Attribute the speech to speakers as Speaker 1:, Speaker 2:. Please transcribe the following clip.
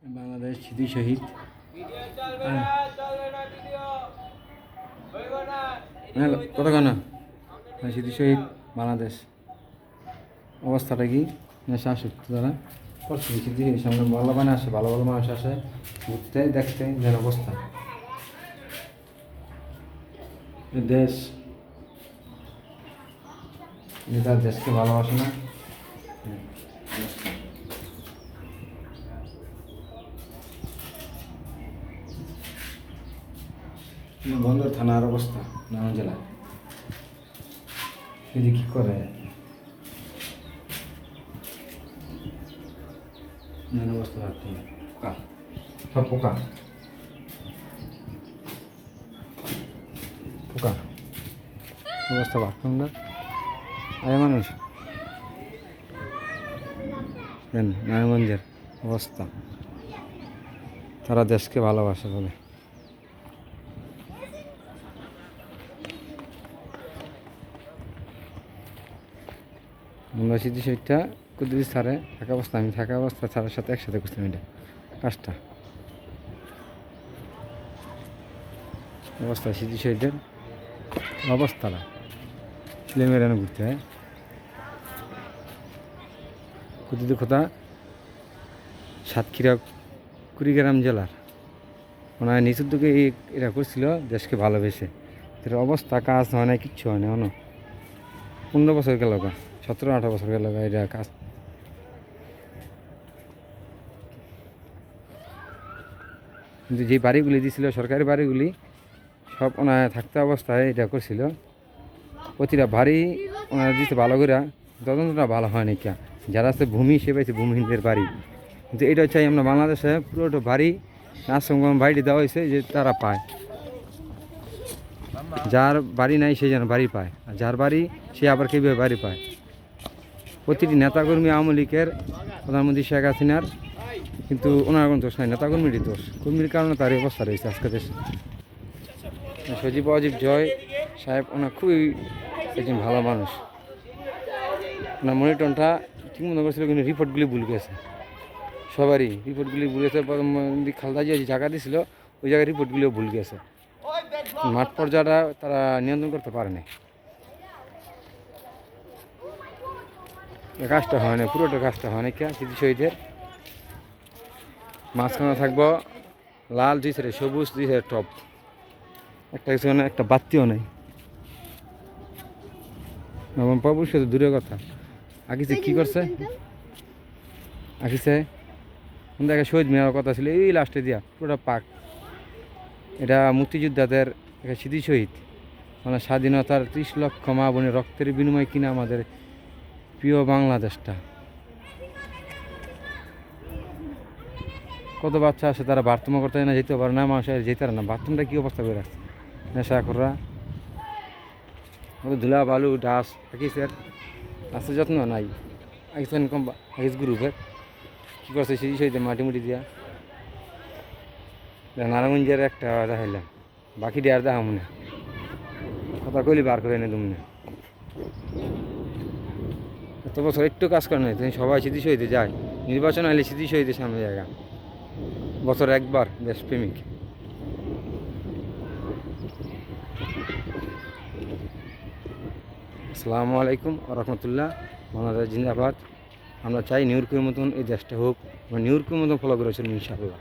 Speaker 1: বাংলাদেশ স্মৃতি শহীদ কতক্ষণ স্মৃতি শহীদ বাংলাদেশ অবস্থাটা কি শ্বাসক্ত দ্বারা করছে স্মৃতি শহীদ সামনে ভালো মানে আসে, ভালো ভালো মানুষ আসে ঘুরতে দেখতে যেন অবস্থা দেশ তার দেশকে ভালোবাসে না। বন্দর থানার অবস্থা নারায়ণ জেলায় যদি কী করে অবস্থা রাখতে পোকা সব পোকা পোকা অবস্থা ভাবতাম না আরে মানুষ নারায়ণগঞ্জের অবস্থা তারা দেশকে ভালোবাসে বলে আমরা স্মৃতি শহীদটা কুদ্দুস স্যারে থাকা অবস্থা আমি থাকা অবস্থা স্যারের সাথে একসাথে করছিলাম এটা কাজটা অবস্থা স্মৃতি শহীদের অবস্থাটা ছেলেমেয়েরা ঘুরতে হয় কুদ্দুস কোথা সাতক্ষীরা কুড়িগ্রাম জেলার ওনার নিচুর দিকে এরা করছিল দেশকে ভালোবেসে এর অবস্থা কাজ হয় না, কিচ্ছু হয় না। 15 বছর গেল, 17-18 বছর গেল এটা কাজ। কিন্তু যে বাড়িগুলি দিয়েছিল সরকারি বাড়িগুলি সব ওনার থাকতে অবস্থায় এটা করছিল, প্রতিটা বাড়ি ওনারা দিতে ভালো করে, তদন্তটা ভালো হয় না। কে যারা আছে ভূমি সে পাইছে ভূমিহীনদের বাড়ি, কিন্তু এটা চাই আমরা বাংলাদেশে পুরোটা বাড়ি আশ্রম বাড়িটি দেওয়া হয়েছে যে তারা পায়, যার বাড়ি নাই সে যেন বাড়ি পায়, আর যার বাড়ি সে আবার কীভাবে বাড়ি পায়। প্রতিটি নেতাকর্মী আওয়ামী লীগের, প্রধানমন্ত্রী শেখ হাসিনার, কিন্তু ওনার কোনো দোষ নাই, নেতাকর্মীরই দোষ। কর্মীর কারণে তার এই অবস্থা রয়েছে আজকে দেশে। সজীব অজীব জয় সাহেব ওনার খুবই একজন ভালো মানুষ। ওনার মনিটনটা ঠিক মতো করছিল, কিন্তু রিপোর্টগুলি ভুল গেছে, সবারই রিপোর্টগুলি ভুল গেছে। খালদা জিয়া যে জায়গা দিয়েছিল ওই জায়গায় রিপোর্টগুলিও ভুল গেছে। মাঠ পর্যায়টা তারা নিয়ন্ত্রণ করতে পারেনি, কাজটা হয় না, পুরোটা কাজটা হয় না। কে স্মৃতি শহীদের মাঝখানে থাকবো লাল দুই সাইডে সবুজ, দুই সাইডে টপ, একটা কিছু না, একটা বাতিও নেই। পপুষ দূরের কথা, আকিসে কী করছে, আকিসে দেখা শহীদ মিনার কথা ছিল এই লাস্টে দিয়া পুরোটা পাক। এটা মুক্তিযোদ্ধাদের একটা স্মৃতি শহীদ, মানে স্বাধীনতার 30 লক্ষ মা বোনের রক্তের বিনিময়ে কিনা আমাদের প্রিয় বাংলাদেশটা। কত বাচ্চা আছে তারা বাথরুম করতে না, যেতে পারে না, মানুষ যেতে পারে না। বাথরুমটা কী অবস্থা করে রাখছে নেশাখোররা, ধুলা বালু ডাস। আকিসের স্বাস্থ্য যত্ন নাই, আকিসেন কম আকিস গ্রুপের কী করছে স্মৃতি শহীদের মাটি মুটি দিয়া। নারায়ণগঞ্জের একটা দেখাইলাম, বাকি দিয়ে আর দেখাম না, কথা কইলি বার করে এনে তুমি। এত বছর একটু কাজ করে নাই, তুমি সবাই স্মৃতি শহীদে যায়, নির্বাচন আইলে স্মৃতি শহীদের সামনে জায়গা, বছর একবার দেশপ্রেমিক। আসসালামু আলাইকুম ওয়া রাহমাতুল্লাহ। বাংলাদেশ জিন্দাবাদ। আমরা চাই নিউ ইয়র্কের মতন এই দেশটা হোক, আমরা নিউ ইয়র্কের মতন ফলো করে চলুন ইনশাআল্লাহ।